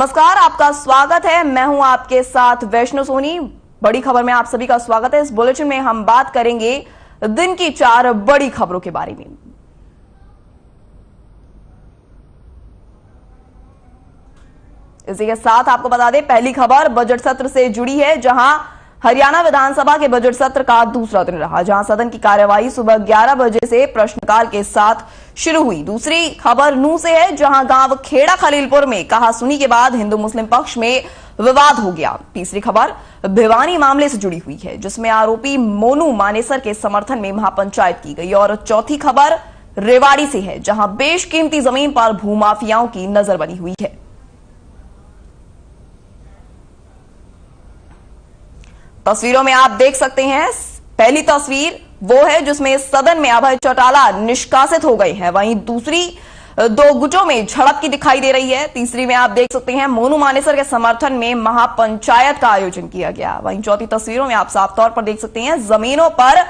नमस्कार, आपका स्वागत है। मैं हूं आपके साथ वैष्णो सोनी। बड़ी खबर में आप सभी का स्वागत है। इस बुलेटिन में हम बात करेंगे दिन की 4 बड़ी खबरों के बारे में। इसी के साथ आपको बता दें, पहली खबर बजट सत्र से जुड़ी है, जहां हरियाणा विधानसभा के बजट सत्र का दूसरा दिन रहा, जहां सदन की कार्यवाही सुबह 11 बजे से प्रश्नकाल के साथ शुरू हुई। दूसरी खबर नूंह से है, जहां गांव खेड़ा खलीलपुर में कहासुनी के बाद हिंदू मुस्लिम पक्ष में विवाद हो गया। तीसरी खबर भिवानी मामले से जुड़ी हुई है, जिसमें आरोपी मोनू मानेसर के समर्थन में महापंचायत की गई। और चौथी खबर रेवाड़ी से है, जहां बेशकीमती जमीन पर भूमाफियाओं की नजर बनी हुई है। तस्वीरों में आप देख सकते हैं, पहली तस्वीर वो है जिसमें सदन में अभय चौटाला निष्कासित हो गए हैं। वहीं दूसरी दो गुटों में झड़प की दिखाई दे रही है। तीसरी में आप देख सकते हैं मोनू मानेसर के समर्थन में महापंचायत का आयोजन किया गया। वहीं चौथी तस्वीरों में आप साफ तौर पर देख सकते हैं जमीनों पर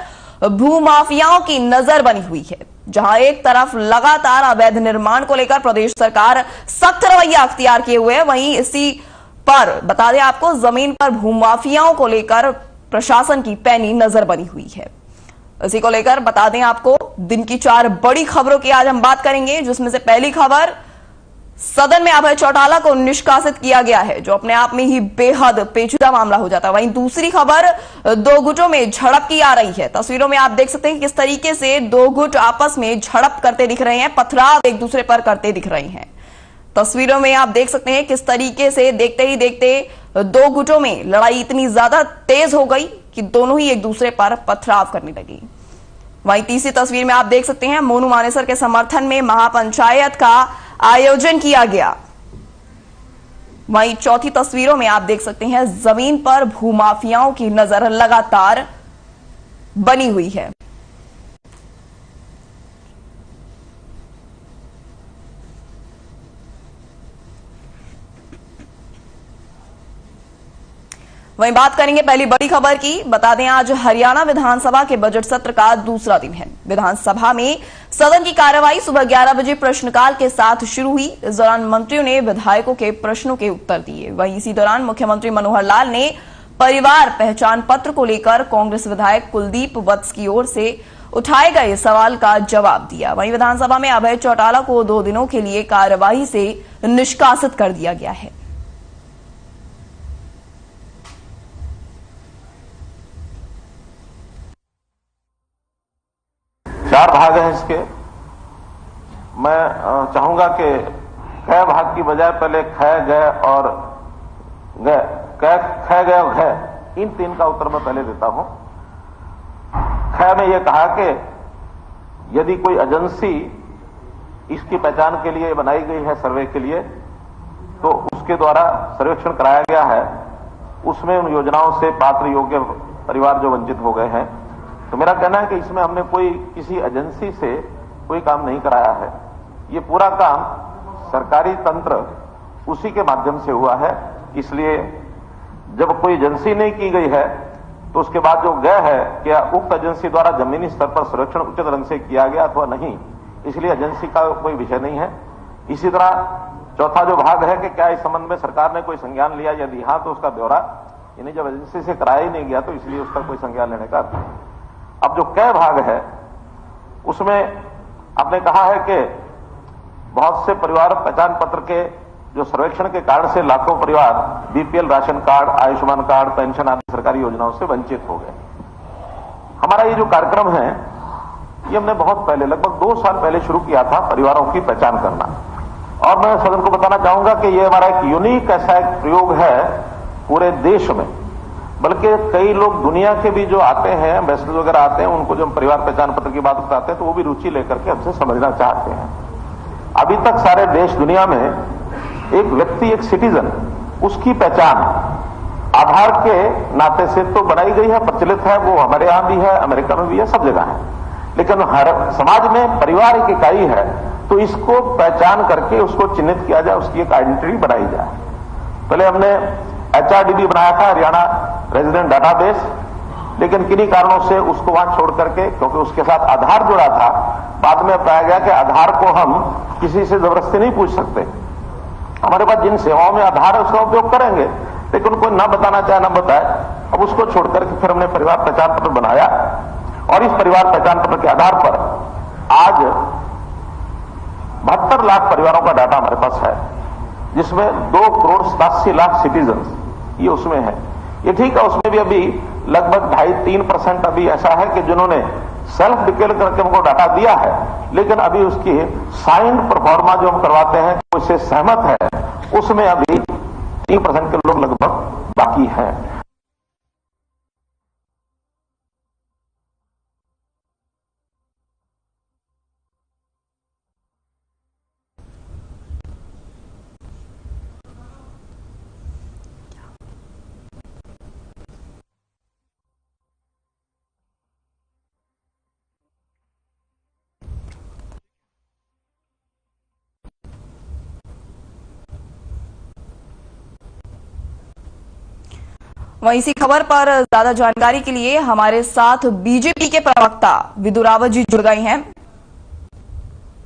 भूमाफियाओं की नजर बनी हुई है, जहां एक तरफ लगातार अवैध निर्माण को लेकर प्रदेश सरकार सख्त रवैया अख्तियार किए हुए है, वहीं इसी पर बता दें आपको, जमीन पर भूमाफियाओं को लेकर प्रशासन की पैनी नजर बनी हुई है। इसी को लेकर बता दें आपको, दिन की 4 बड़ी खबरों की आज हम बात करेंगे, जिसमें से पहली खबर सदन में अभय चौटाला को निष्कासित किया गया है, जो अपने आप में ही बेहद पेचीदा मामला हो जाता है। वहीं दूसरी खबर दो गुटों में झड़प की आ रही है। तस्वीरों में आप देख सकते हैं किस तरीके से दो गुट आपस में झड़प करते दिख रहे हैं, पथराव एक दूसरे पर करते दिख रहे हैं। तस्वीरों में आप देख सकते हैं किस तरीके से देखते ही देखते दो गुटों में लड़ाई इतनी ज्यादा तेज हो गई कि दोनों ही एक दूसरे पर पथराव करने लगी। वहीं तीसरी तस्वीर में आप देख सकते हैं मोनू मानेसर के समर्थन में महापंचायत का आयोजन किया गया। वहीं चौथी तस्वीरों में आप देख सकते हैं जमीन पर भूमाफियाओं की नजर लगातार बनी हुई है। वहीं बात करेंगे पहली बड़ी खबर की। बता दें, आज हरियाणा विधानसभा के बजट सत्र का दूसरा दिन है। विधानसभा में सदन की कार्यवाही सुबह 11 बजे प्रश्नकाल के साथ शुरू हुई। इस दौरान मंत्रियों ने विधायकों के प्रश्नों के उत्तर दिए। वहीं इसी दौरान मुख्यमंत्री मनोहर लाल ने परिवार पहचान पत्र को लेकर कांग्रेस विधायक कुलदीप वत्स की ओर से उठाए गए सवाल का जवाब दिया। वहीं विधानसभा में अभय चौटाला को 2 दिनों के लिए कार्यवाही से निष्कासित कर दिया गया है। 4 भाग हैं इसके। मैं चाहूंगा कि ख भाग की बजाय पहले ख गए और ग, ख गए और घ, इन 3 का उत्तर मैं पहले देता हूं। ख में यह कहा कि यदि कोई एजेंसी इसकी पहचान के लिए बनाई गई है सर्वे के लिए, तो उसके द्वारा सर्वेक्षण कराया गया है, उसमें उन योजनाओं से पात्र योग्य परिवार जो वंचित हो गए हैं, तो मेरा कहना है कि इसमें हमने कोई किसी एजेंसी से कोई काम नहीं कराया है। ये पूरा काम सरकारी तंत्र उसी के माध्यम से हुआ है। इसलिए जब कोई एजेंसी नहीं की गई है, तो उसके बाद जो गए है क्या उक्त एजेंसी द्वारा जमीनी स्तर पर सर्वेक्षण उचित ढंग से किया गया अथवा नहीं, इसलिए एजेंसी का कोई विषय नहीं है। इसी तरह चौथा जो भाग है कि क्या इस संबंध में सरकार ने कोई संज्ञान लिया, यदि हाँ तो उसका ब्यौरा, यानी जब एजेंसी से कराया ही नहीं गया तो इसलिए उसका कोई संज्ञान लेने का अर्थ नहीं। अब जो क भाग है, उसमें आपने कहा है कि बहुत से परिवार पहचान पत्र के जो सर्वेक्षण के कारण से लाखों परिवार BPL ration card, Ayushman card, pension आदि सरकारी योजनाओं से वंचित हो गए। हमारा ये जो कार्यक्रम है, ये हमने बहुत पहले, लगभग 2 साल पहले शुरू किया था, परिवारों की पहचान करना। और मैं सदन को बताना चाहूंगा कि ये हमारा एक यूनिक ऐसा एक प्रयोग है पूरे देश में, बल्कि कई लोग दुनिया के भी जो आते हैं, एम्बेसडर वगैरह आते हैं, उनको जब परिवार पहचान पत्र की बात बताते हैं तो वो भी रुचि लेकर के हमसे समझना चाहते हैं। अभी तक सारे देश दुनिया में एक व्यक्ति, एक सिटीजन, उसकी पहचान आधार के नाते से तो बनाई गई है, प्रचलित है, वो हमारे यहां भी है, अमेरिका में भी है, सब जगह है। लेकिन हर समाज में परिवार एक इकाई है, तो इसको पहचान करके उसको चिन्हित किया जाए, उसकी एक आइडेंटिटी बनाई जाए। पहले हमने HRDB बनाया था, हरियाणा रेजिडेंट डाटाबेस, लेकिन किन्हीं कारणों से उसको वहां छोड़ करके, क्योंकि उसके साथ आधार जुड़ा था, बाद में पाया गया कि आधार को हम किसी से जबरदस्ती नहीं पूछ सकते, हमारे पास जिन सेवाओं में आधार है उसका उपयोग करेंगे, लेकिन कोई न बताना चाहे न बताए। अब उसको छोड़कर के फिर हमने परिवार पहचान पत्र बनाया और इस परिवार पहचान पत्र के आधार पर आज 72 लाख परिवारों का डाटा हमारे पास है, जिसमें 2,87,00,000 सिटीजन ये उसमें है। ये ठीक है, उसमें भी अभी लगभग 2.5-3% अभी ऐसा है कि जिन्होंने सेल्फ डिक्लेयर करके हमको डाटा दिया है, लेकिन अभी उसकी साइंड परफॉर्मा जो हम करवाते हैं उससे सहमत है, उसमें अभी 3% के लोग लगभग बाकी हैं। वहीं इसी खबर पर ज्यादा जानकारी के लिए हमारे साथ बीजेपी के प्रवक्ता विदु रावत जी जुड़ गए हैं।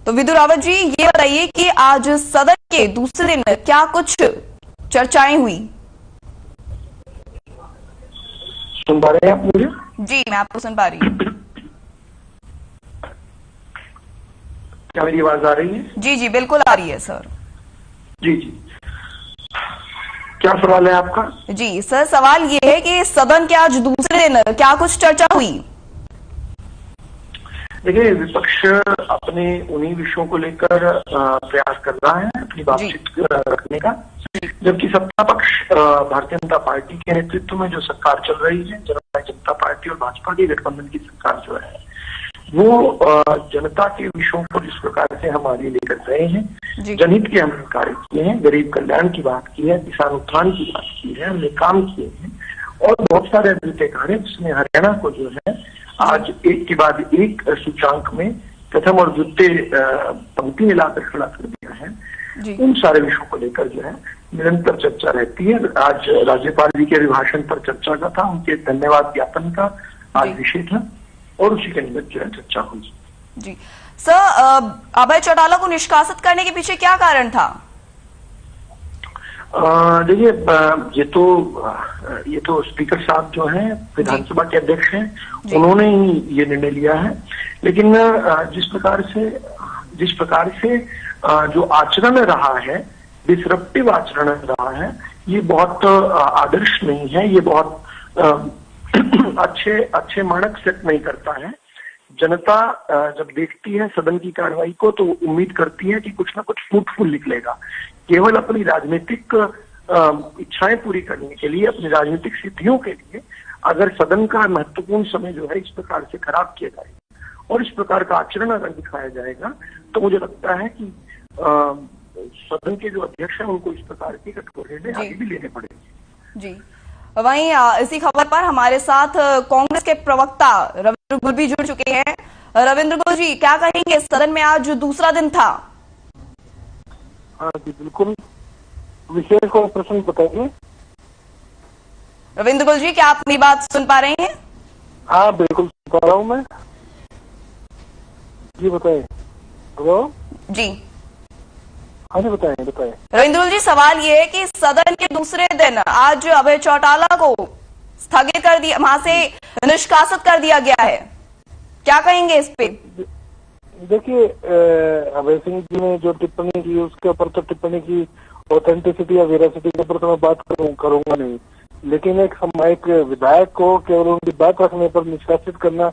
तो विदु रावत जी, ये बताइए कि आज सदन के दूसरे दिन क्या कुछ चर्चाएं हुई? सुन पा रहे हैं आप मुझे? जी, मैं आपको सुन पा रही हूँ। क्या मेरी आवाज आ रही है? जी जी, बिल्कुल आ रही है सर। जी जी, क्या सवाल है आपका? जी सर, सवाल ये है कि सदन के आज दूसरे दिन क्या कुछ चर्चा हुई? देखिए, विपक्ष अपने उन्हीं विषयों को लेकर प्रयास कर रहा है अपनी बातचीत रखने का, जबकि सत्ता पक्ष भारतीय जनता पार्टी के नेतृत्व में जो सरकार चल रही है, जनता पार्टी और भाजपा की गठबंधन की सरकार जो है, वो जनता के विषयों को जिस प्रकार से हम आगे लेकर गए हैं, जनहित के हमने कार्य किए हैं, गरीब कल्याण की बात की है, किसान उत्थान की बात की है, हमने काम किए हैं और बहुत सारे अद्वितीय कार्य, जिसमें हरियाणा को जो है आज एक के बाद एक सूचांक में प्रथम और द्वितीय पंक्ति में लाकर खड़ा कर दिया है। उन सारे विषयों को लेकर जो है निरंतर चर्चा रहती है। आज राज्यपाल जी के अभिभाषण पर चर्चा का था, उनके धन्यवाद ज्ञापन का आज विषय था और उसी के अंदर जो है चर्चा हुई। जी सर, अभय चौटाला को निष्कासित करने के पीछे क्या कारण था? देखिए, ये तो स्पीकर साहब जो हैं, विधानसभा के अध्यक्ष हैं, उन्होंने ही ये निर्णय लिया है। लेकिन जिस प्रकार से जो आचरण रहा है, डिसरप्टिव आचरण रहा है, ये बहुत आदर्श नहीं है, ये बहुत अच्छे मानक सेट नहीं करता है। जनता जब देखती है सदन की कार्रवाई को तो उम्मीद करती है कि कुछ ना कुछ फ्रूटफुल निकलेगा। केवल अपनी राजनीतिक इच्छाएं पूरी करने के लिए, अपनी राजनीतिक सिद्धियों के लिए अगर सदन का महत्वपूर्ण समय जो है इस प्रकार से खराब किया जाएगा और इस प्रकार का आचरण अगर दिखाया जाएगा, तो मुझे लगता है कि सदन के जो अध्यक्ष हैं उनको इस प्रकार के कठोर निर्णय आगे भी लेने पड़ेंगे। जी, वहीं इसी खबर पर हमारे साथ कांग्रेस के प्रवक्ता रविंद्र गुल भी जुड़ चुके हैं। रविंद्र गुल जी, क्या कहेंगे? सदन में आज दूसरा दिन था। हाँ जी, बिल्कुल। विशेष कोई प्रश्न बताइए। रविंद्र गुल जी, क्या आप मेरी बात सुन पा रहे हैं? हाँ, बिल्कुल सुन पा रहा हूँ मैं। जी बताइए। हेलो जी, हाँ जी, बताइए। रविंद्र गुल जी, सवाल ये है कि सदन के दूसरे दिन आज अभय चौटाला को स्थगित कर दिया, वहां से निष्कासित कर दिया गया है, क्या कहेंगे इस पे? देखिए, अभय सिंह जी ने जो टिप्पणी की उसके ऊपर तो टिप्पणी की ऑथेंटिसिटी या वेरासिटी के ऊपर तो मैं बात करूंगा नहीं, लेकिन एक विधायक को केवल उनकी बात रखने पर निष्कासित करना,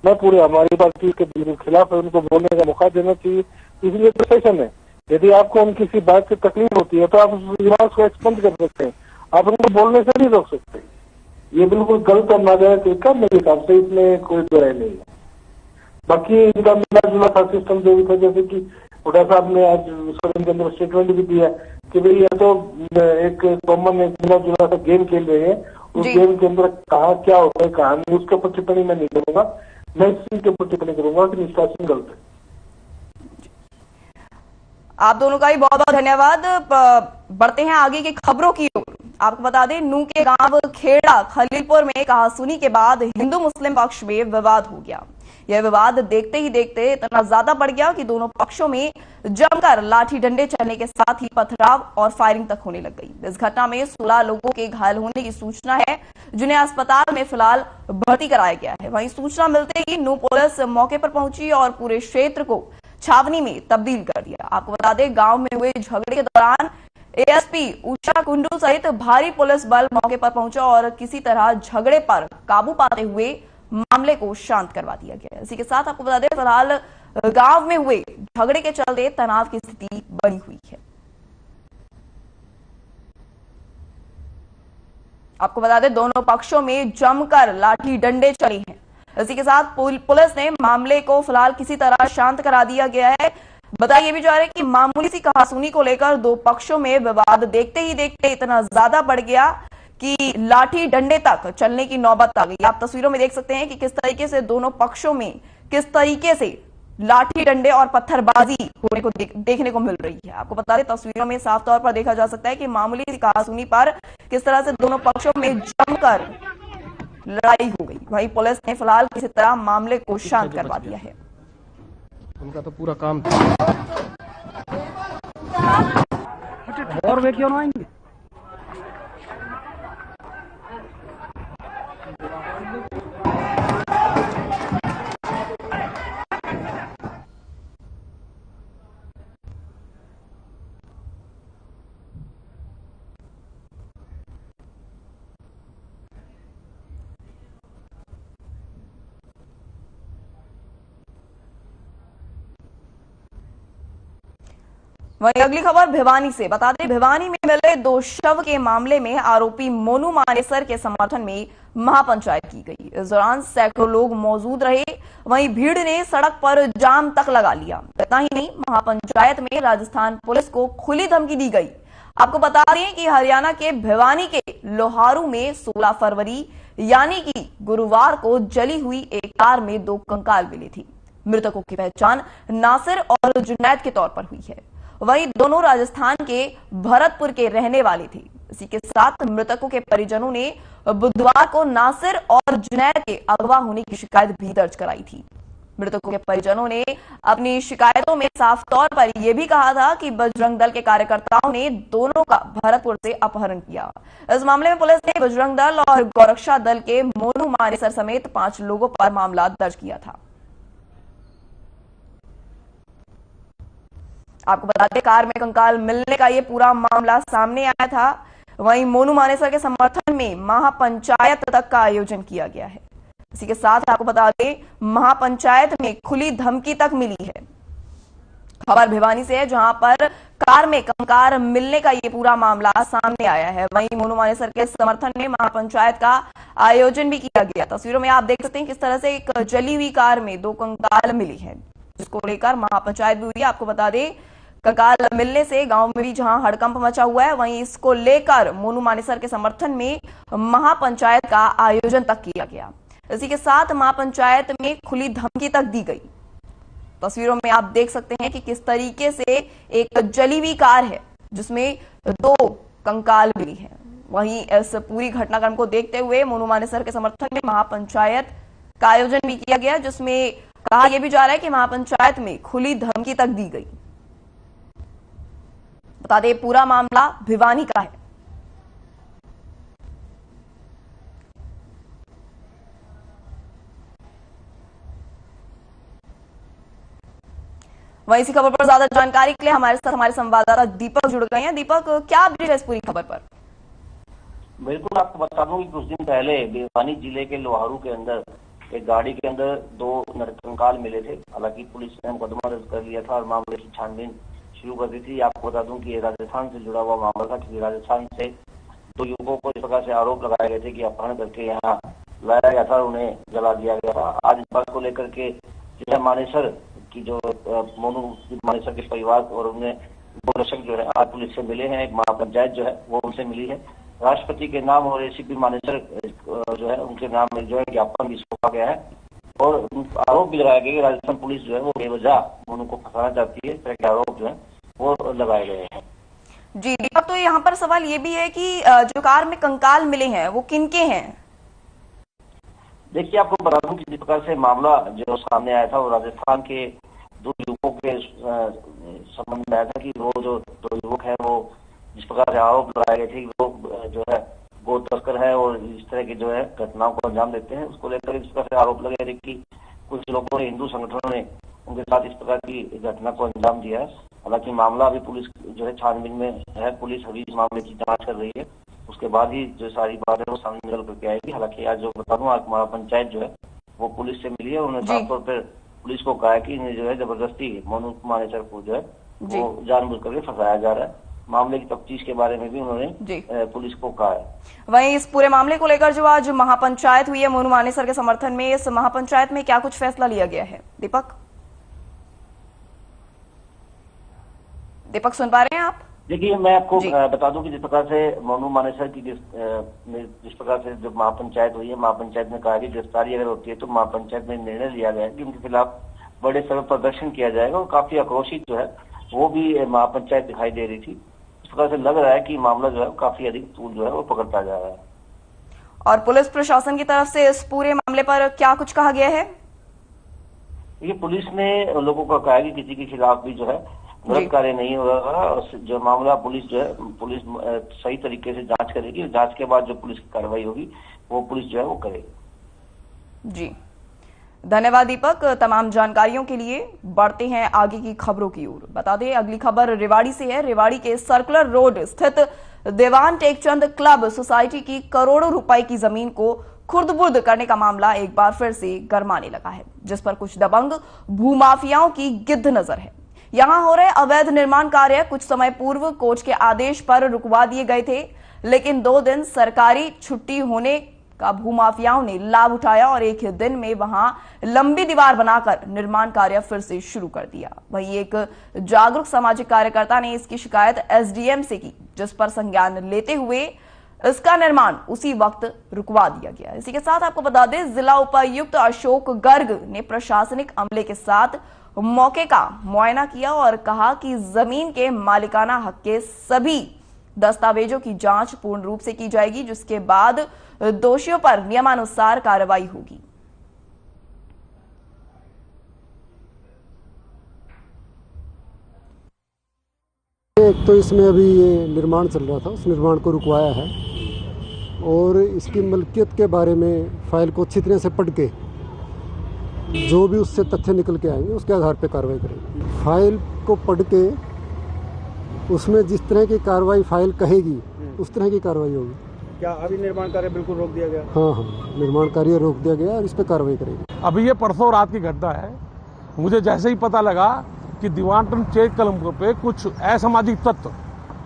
मैं पूरे हमारी पार्टी के खिलाफ है, उनको बोलने का मौका देना चाहिए। इसलिए तो सेशन है। यदि आपको उनकी किसी बात से तकलीफ होती है तो आप उस दिमाग को एक्सपेंड कर सकते हैं, आप उनको बोलने से नहीं रोक सकते। ये बिल्कुल गलत और नाजायज तरीका मेरे हिसाब से, इसमें कोई दोहराई नहीं है। बाकी इनका मिला जुला सा सिस्टम जो भी था, जैसे कि हुड्डा साहब ने आज सदन के अंदर स्टेटमेंट भी दिया कि भाई ये तो एक कॉमन मिला जुला सा गेम खेल रहे हैं, उस गेम के अंदर कहाँ क्या होता है कहाँ नहीं, उसके ऊपर टिप्पणी मैं नहीं करूंगा। मैं इस चीज के ऊपर टिप्पणी करूंगा कि निष्कासन गलत है। आप दोनों का भी बहुत बहुत धन्यवाद। बढ़ते हैं आगे की खबरों की ओर। आपको बता दें, नूह के गांव खेड़ा खलीलपुर में कहासुनी के बाद हिंदू मुस्लिम पक्ष में विवाद हो गया। यह विवाद देखते ही देखते इतना ज्यादा बढ़ गया कि दोनों पक्षों में जमकर लाठी डंडे चलने के साथ ही पथराव और फायरिंग तक होने लग गई। इस घटना में 16 लोगों के घायल होने की सूचना है, जिन्हें अस्पताल में फिलहाल भर्ती कराया गया है। वहीं सूचना मिलते ही नू पुलिस मौके पर पहुंची और पूरे क्षेत्र को छावनी में तब्दील कर दिया। आपको बता दें, गांव में हुए झगड़े के दौरान एएसपी उषा कुंडू सहित भारी पुलिस बल मौके पर पहुंचा और किसी तरह झगड़े पर काबू पाते हुए मामले को शांत करवा दिया गया। इसी के साथ आपको बता दें, फिलहाल गांव में हुए झगड़े के चलते तनाव की स्थिति बनी हुई है। आपको बता दें, दोनों पक्षों में जमकर लाठी डंडे चले हैं। इसी के साथ पुलिस ने मामले को फिलहाल किसी तरह शांत करा दिया गया है। बताया भी जा रहा है कि मामूली सी कहासुनी को लेकर दो पक्षों में विवाद देखते ही देखते इतना ज्यादा बढ़ गया कि लाठी डंडे तक चलने की नौबत आ गई। आप तस्वीरों में देख सकते हैं कि किस तरीके से दोनों पक्षों में किस तरीके से लाठी डंडे और पत्थरबाजी होने को देखने को मिल रही है। आपको बता दें, तस्वीरों में साफ तौर पर देखा जा सकता है कि मामूली सी कहासुनी पर किस तरह से दोनों पक्षों में जमकर लड़ाई हो गई। वहीं पुलिस ने फिलहाल किसी तरह मामले को शांत करवा दिया है। उनका तो पूरा काम था। और वे क्यों आएंगे? वहीं अगली खबर भिवानी से। बता दें, भिवानी में मिले 2 शव के मामले में आरोपी मोनू मानेसर के समर्थन में महापंचायत की गई। इस दौरान सैकड़ों लोग मौजूद रहे। वहीं भीड़ ने सड़क पर जाम तक लगा लिया। इतना ही नहीं, महापंचायत में राजस्थान पुलिस को खुली धमकी दी गई। आपको बता दें कि हरियाणा के भिवानी के लोहारू में 16 फरवरी यानी कि गुरुवार को जली हुई एक कार में 2 कंकाल मिले थे। मृतकों की पहचान नासिर और जुनैद के तौर पर हुई है। वहीं दोनों राजस्थान के भरतपुर के रहने वाले थे। इसी के साथ मृतकों के परिजनों ने बुधवार को नासिर और जुनैद के अगवा होने की शिकायत भी दर्ज कराई थी। मृतकों के परिजनों ने अपनी शिकायतों में साफ तौर पर यह भी कहा था कि बजरंग दल के कार्यकर्ताओं ने दोनों का भरतपुर से अपहरण किया। इस मामले में पुलिस ने बजरंग दल और गौरक्षा दल के मोनू मानेसर समेत 5 लोगों पर मामला दर्ज किया था। आपको बता दें, कार में कंकाल मिलने का ये पूरा मामला सामने आया था। वहीं मोनू मानेसर के समर्थन में महापंचायत तक का आयोजन किया गया है। इसी के साथ आपको बता दें, महापंचायत में खुली धमकी तक मिली है। खबर भिवानी से है, जहां पर कार में कंकाल मिलने का ये पूरा मामला सामने आया है। वहीं मोनू मानेसर के समर्थन में महापंचायत का आयोजन भी किया गया। तस्वीरों में आप देख सकते हैं किस तरह से एक जली हुई कार में 2 कंकाल मिली है, जिसको लेकर महापंचायत भी हुई। आपको बता दें, कंकाल मिलने से गांव में भी जहां हड़कंप मचा हुआ है, वहीं इसको लेकर मोनू मानेसर के समर्थन में महापंचायत का आयोजन तक किया गया। इसी के साथ महापंचायत में खुली धमकी तक दी गई। तस्वीरों में आप देख सकते हैं कि किस तरीके से एक जली हुई कार है जिसमें 2 कंकाल मिली है। वहीं इस पूरी घटनाक्रम को देखते हुए मोनू मानेसर के समर्थन में महापंचायत का आयोजन भी किया गया, जिसमें कहा यह भी जा रहा है कि महापंचायत में खुली धमकी तक दी गई। बता दें, पूरा मामला भिवानी का है। वहीं इसी खबर पर ज्यादा जानकारी के लिए हमारे साथ हमारे संवाददाता दीपक जुड़ गए हैं। दीपक, क्या अपडेट है इस पूरी खबर पर? बिल्कुल, आपको बता दूं कि कुछ दिन पहले भिवानी जिले के लोहारू के अंदर एक गाड़ी के अंदर 2 नरकंकाल मिले थे। हालांकि पुलिस ने मुकदमा दर्ज कर लिया था और मामले की छानबीन शुरू कर दी थी। आपको बता दूं कि ये राजस्थान से जुड़ा हुआ मामला था, क्योंकि राजस्थान से 2 युवकों को इस प्रकार से आरोप लगाए गए थे कि अपहरण करके यहाँ लाया गया था और उन्हें जला दिया गया था। आज इस बात को लेकर के जिला मानेसर की जो मोनू मानेसर के परिवार और उन्हें 2 दशक जो है आज पुलिस से मिले हैं। एक महापंचायत जो है वो उनसे मिली है। राष्ट्रपति के नाम और एसीपी मानेसर जो है उनके नाम में जो है ज्ञापन भी सौंपा गया है और आरोप भी लगाया गया कि राजस्थान पुलिस जो है वो बेवजह मोनू को फंसाना चाहती है। इस तरह के आरोप जो है वो लगाए गए हैं। जी दीपक, तो यहाँ पर सवाल ये भी है कि जो कार में कंकाल मिले हैं वो किनके हैं? देखिए, आपको बता दूं कि जिस प्रकार से मामला जो सामने आया था वो राजस्थान के 2 युवकों के संबंध में आया था कि वो जो दो युवक है वो जिस प्रकार से आरोप लगाए गए थे कि वो जो है गो तस्कर है और इस तरह की जो है घटनाओं को अंजाम देते हैं, उसको लेकर इस प्रकार से आरोप लगे थे कि कुछ लोगों ने, हिंदू संगठनों ने उनके साथ इस प्रकार की घटना को अंजाम दिया है। हालांकि मामला अभी पुलिस जो है छानबीन में है, पुलिस अभी इस मामले की जांच कर रही है, उसके बाद ही जो सारी बात है वो सामने निकल करके आएगी। हालांकि आज जो बता दूं, आज हमारा पंचायत जो है वो पुलिस से मिली है, उन्होंने साफ तौर पर पुलिस को कहा कि इन्हें जो है जबरदस्ती मोनू मानेसर को जो है वो जानबूझ करके फंसाया जा रहा है। मामले की तफ्तीश के बारे में भी उन्होंने पुलिस को कहा है। वहीं इस पूरे मामले को लेकर जो आज महापंचायत हुई है मोनू मानेसर के समर्थन में, इस महापंचायत में क्या कुछ फैसला लिया गया है? दीपक सुन पा रहे हैं आप? देखिए, मैं आपको बता दूं कि जिस प्रकार से मोनू मानेसर की जिस प्रकार से जब महापंचायत हुई है, महापंचायत ने कहा कि गिरफ्तारी अगर होती है तो महापंचायत में निर्णय लिया गया कि उनके खिलाफ बड़े स्तर पर प्रदर्शन किया जाएगा और काफी आक्रोशित जो है वो भी महापंचायत दिखाई दे रही थी। इस प्रकार से लग रहा है कि मामला जो है काफी अधिक तूल जो है वो पकड़ता जा रहा है। और पुलिस प्रशासन की तरफ से इस पूरे मामले पर क्या कुछ कहा गया है? ये पुलिस ने लोगों को कहा कि किसी के खिलाफ भी जो है गलत कार्य नहीं होगा और जो मामला पुलिस सही तरीके से जांच करेगी। जांच के बाद जो पुलिस की कार्रवाई होगी वो पुलिस जो है वो करेगी। जी, धन्यवाद दीपक तमाम जानकारियों के लिए। बढ़ते हैं आगे की खबरों की ओर। बता दें अगली खबर रेवाड़ी से है। रेवाड़ी के सर्कुलर रोड स्थित देवान टेकचंद क्लब सोसाइटी की करोड़ों रुपए की जमीन को खुर्द-बुर्द करने का मामला एक बार फिर से गरमाने लगा है, जिस पर कुछ दबंग भूमाफियाओं की गिद्ध नजर है। यहां हो रहे अवैध निर्माण कार्य कुछ समय पूर्व कोर्ट के आदेश पर रुकवा दिए गए थे, लेकिन 2 दिन सरकारी छुट्टी होने का भूमाफियाओं ने लाभ उठाया और एक ही दिन में वहां लंबी दीवार बनाकर निर्माण कार्य फिर से शुरू कर दिया। वहीं एक जागरूक सामाजिक कार्यकर्ता ने इसकी शिकायत एसडीएम से की, जिस पर संज्ञान लेते हुए इसका निर्माण उसी वक्त रुकवा दिया गया। इसी के साथ आपको बता दें, जिला उपायुक्त अशोक गर्ग ने प्रशासनिक अमले के साथ मौके का मुआयना किया और कहा कि जमीन के मालिकाना हक के सभी दस्तावेजों की जांच पूर्ण रूप से की जाएगी, जिसके बाद दोषियों पर नियमानुसार कार्रवाई होगी। एक तो इसमें अभी ये निर्माण चल रहा था, उस निर्माण को रुकवाया है और इसकी मलकियत के बारे में फाइल को अच्छी तरह से पढ़ के जो भी उससे तथ्य निकल के आएंगे उसके आधार पर कार्रवाई करेंगे। फाइल को पढ़ के उसमें जिस तरह की कार्रवाई फाइल कहेगी उस तरह की कार्रवाई होगी। क्या अभी निर्माण कार्य बिल्कुल रोक दिया गया? हाँ, निर्माण कार्य रोक दिया गया और इस पर कार्रवाई करेंगे। अभी ये परसों रात की घटना है। मुझे जैसे ही पता लगा कि दीवान चेक कलम पे कुछ असामाजिक तत्व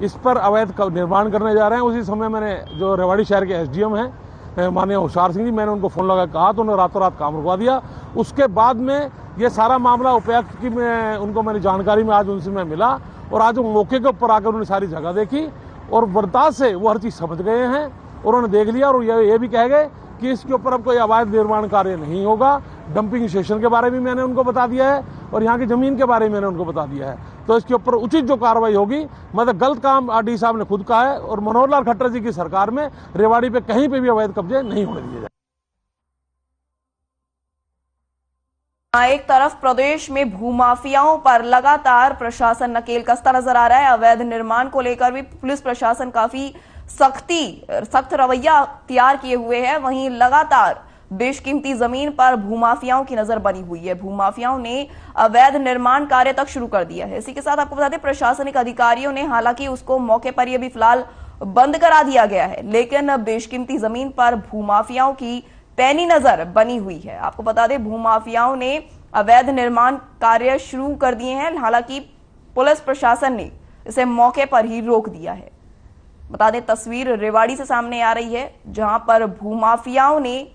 इस पर अवैध निर्माण करने जा रहे हैं, उसी समय मैंने जो रेवाड़ी शहर के एसडीएम हैं माननीय होशियार सिंह जी, मैंने उनको फोन लगा कहा तो उन्होंने रातों रात काम रुकवा दिया। उसके बाद में ये सारा मामला उपायुक्त की मैंने जानकारी में आज उनसे मैं मिला और आज वो मौके के ऊपर आकर उन्होंने सारी जगह देखी और बर्दाश्त से वो हर चीज समझ गए हैं और उन्होंने देख लिया और ये भी कह गए कि इसके ऊपर अब कोई अवैध निर्माण कार्य नहीं होगा। डंपिंग स्टेशन के बारे में मैंने उनको बता दिया है और यहाँ की जमीन के बारे में मैंने उनको बता दिया है, तो इसके ऊपर उचित जो कार्रवाई होगी। मतलब गलत काम आरडी साहब ने खुद कहा है और मनोहर लाल खट्टर जी की सरकार में रेवाड़ी पे कहीं पे भी अवैध कब्जे नहीं होने दिए जाए। एक तरफ प्रदेश में भूमाफियाओं पर लगातार प्रशासन नकेल कसता नजर आ रहा है। अवैध निर्माण को लेकर भी पुलिस प्रशासन काफी सख्त रवैया तैयार किए हुए है। वहीं लगातार बेशकीमती जमीन पर भूमाफियाओं की नजर बनी हुई है। भूमाफियाओं ने अवैध निर्माण कार्य तक शुरू कर दिया है। इसी के साथ आपको बता दें, प्रशासनिक अधिकारियों ने हालांकि उसको मौके पर ही अभी फिलहाल बंद करा दिया गया है, लेकिन बेशकीमती जमीन पर भूमाफियाओं की पैनी नजर बनी हुई है। आपको बता दें, भूमाफियाओं ने अवैध निर्माण कार्य शुरू कर दिए हैं, हालांकि पुलिस प्रशासन ने इसे मौके पर ही रोक दिया है। बता दें, तस्वीर रेवाड़ी से सामने आ रही है, जहां पर भूमाफियाओं ने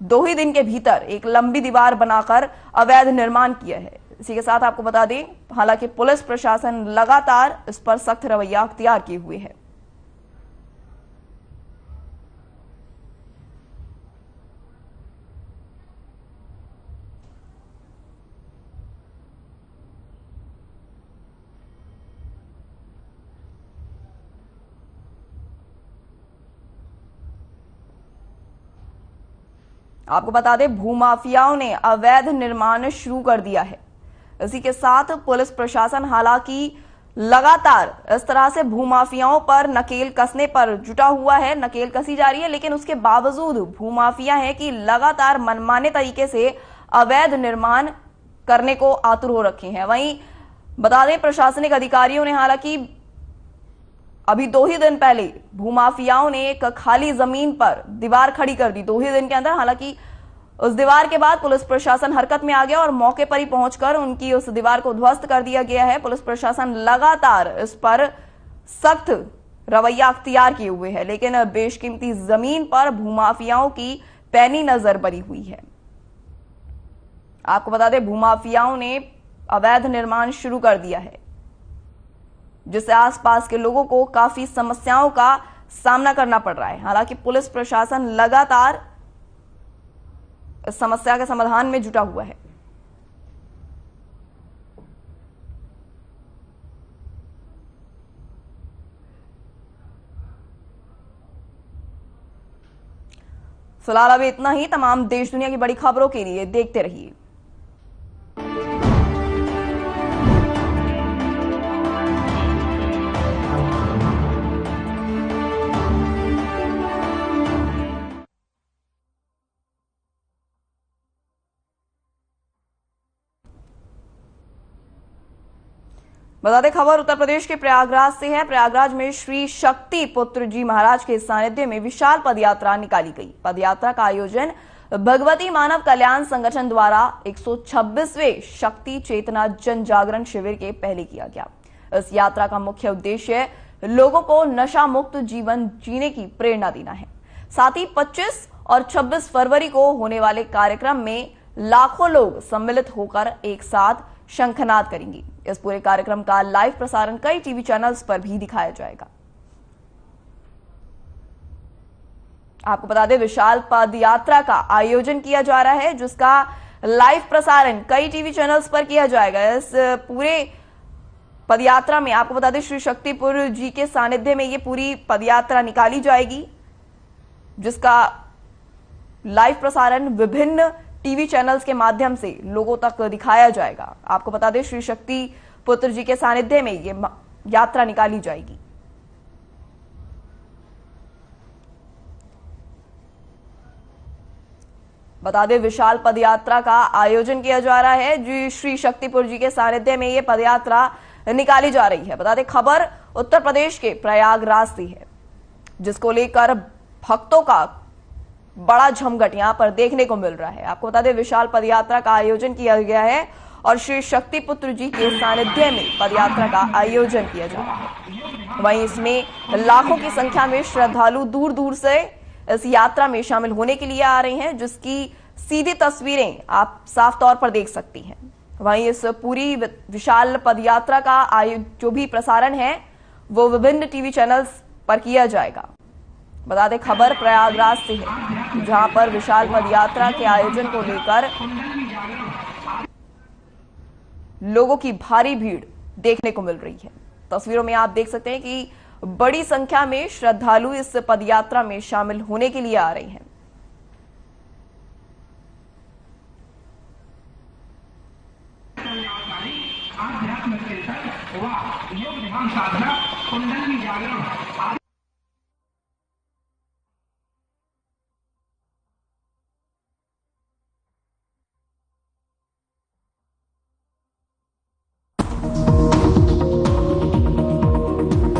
2 ही दिन के भीतर एक लंबी दीवार बनाकर अवैध निर्माण किया है। इसी के साथ आपको बता दें, हालांकि पुलिस प्रशासन लगातार इस पर सख्त रवैया अख्तियार किए हुए है। आपको बता दें, भूमाफियाओं ने अवैध निर्माण शुरू कर दिया है। इसी के साथ पुलिस प्रशासन हालांकि लगातार इस तरह से भूमाफियाओं पर नकेल कसने पर जुटा हुआ है, नकेल कसी जा रही है, लेकिन उसके बावजूद भूमाफिया है कि लगातार मनमाने तरीके से अवैध निर्माण करने को आतुर हो रखे हैं। वहीं बता दें, प्रशासनिक अधिकारियों ने हालांकि अभी 2 ही दिन पहले भूमाफियाओं ने एक खाली जमीन पर दीवार खड़ी कर दी 2 ही दिन के अंदर। हालांकि उस दीवार के बाद पुलिस प्रशासन हरकत में आ गया और मौके पर ही पहुंचकर उनकी उस दीवार को ध्वस्त कर दिया गया है। पुलिस प्रशासन लगातार इस पर सख्त रवैया अख्तियार किए हुए है, लेकिन बेशकीमती जमीन पर भूमाफियाओं की पैनी नजर बनी हुई है। आपको बता दें, भूमाफियाओं ने अवैध निर्माण शुरू कर दिया है, जिससे आसपास के लोगों को काफी समस्याओं का सामना करना पड़ रहा है। हालांकि पुलिस प्रशासन लगातार इस समस्या के समाधान में जुटा हुआ है। फिलहाल अभी इतना ही। तमाम देश दुनिया की बड़ी खबरों के लिए देखते रहिए। बता दें, खबर उत्तर प्रदेश के प्रयागराज से है। प्रयागराज में श्री शक्ति पुत्र जी महाराज के सानिध्य में विशाल पदयात्रा निकाली गई। पदयात्रा का आयोजन भगवती मानव कल्याण संगठन द्वारा 126वें शक्ति चेतना जन जागरण शिविर के पहले किया गया। इस यात्रा का मुख्य उद्देश्य लोगों को नशा मुक्त जीवन जीने की प्रेरणा देना है। साथ ही 25 और 26 फरवरी को होने वाले कार्यक्रम में लाखों लोग सम्मिलित होकर एक साथ शंखनाद करेंगे। इस पूरे कार्यक्रम का लाइव प्रसारण कई टीवी चैनल्स पर भी दिखाया जाएगा। आपको बता दें, विशाल पदयात्रा का आयोजन किया जा रहा है, जिसका लाइव प्रसारण कई टीवी चैनल्स पर किया जाएगा। इस पूरे पदयात्रा में आपको बता दें, श्री शक्तिपुर जी के सानिध्य में ये पूरी पदयात्रा निकाली जाएगी, जिसका लाइव प्रसारण विभिन्न टीवी चैनल्स के माध्यम से लोगों तक दिखाया जाएगा। आपको बता दें, श्री शक्ति पुत्र जी के सानिध्य में ये यात्रा निकाली जाएगी। बता दें, विशाल पदयात्रा का आयोजन किया जा रहा है। जी, श्री शक्तिपुर जी के सानिध्य में ये पदयात्रा निकाली जा रही है। बता दें, खबर उत्तर प्रदेश के प्रयागराज से है, जिसको लेकर भक्तों का बड़ा झमघट यहां पर देखने को मिल रहा है। आपको बता दें, विशाल पदयात्रा का आयोजन किया गया है और श्री शक्तिपुत्र जी के सानिध्य में पदयात्रा का आयोजन किया जा रहा है। वहीं इसमें लाखों की संख्या में श्रद्धालु दूर दूर से इस यात्रा में शामिल होने के लिए आ रहे हैं, जिसकी सीधी तस्वीरें आप साफ तौर पर देख सकती हैं। वहीं इस पूरी विशाल पदयात्रा का जो भी प्रसारण है वो विभिन्न टीवी चैनल्स पर किया जाएगा। बता दें, खबर प्रयागराज से है, जहां पर विशाल पदयात्रा के आयोजन को लेकर लोगों की भारी भीड़ देखने को मिल रही है। तस्वीरों में आप देख सकते हैं कि बड़ी संख्या में श्रद्धालु इस पदयात्रा में शामिल होने के लिए आ रहे हैं। आध्यात्म के साथ योग ध्यान साधना कुंडली जागरण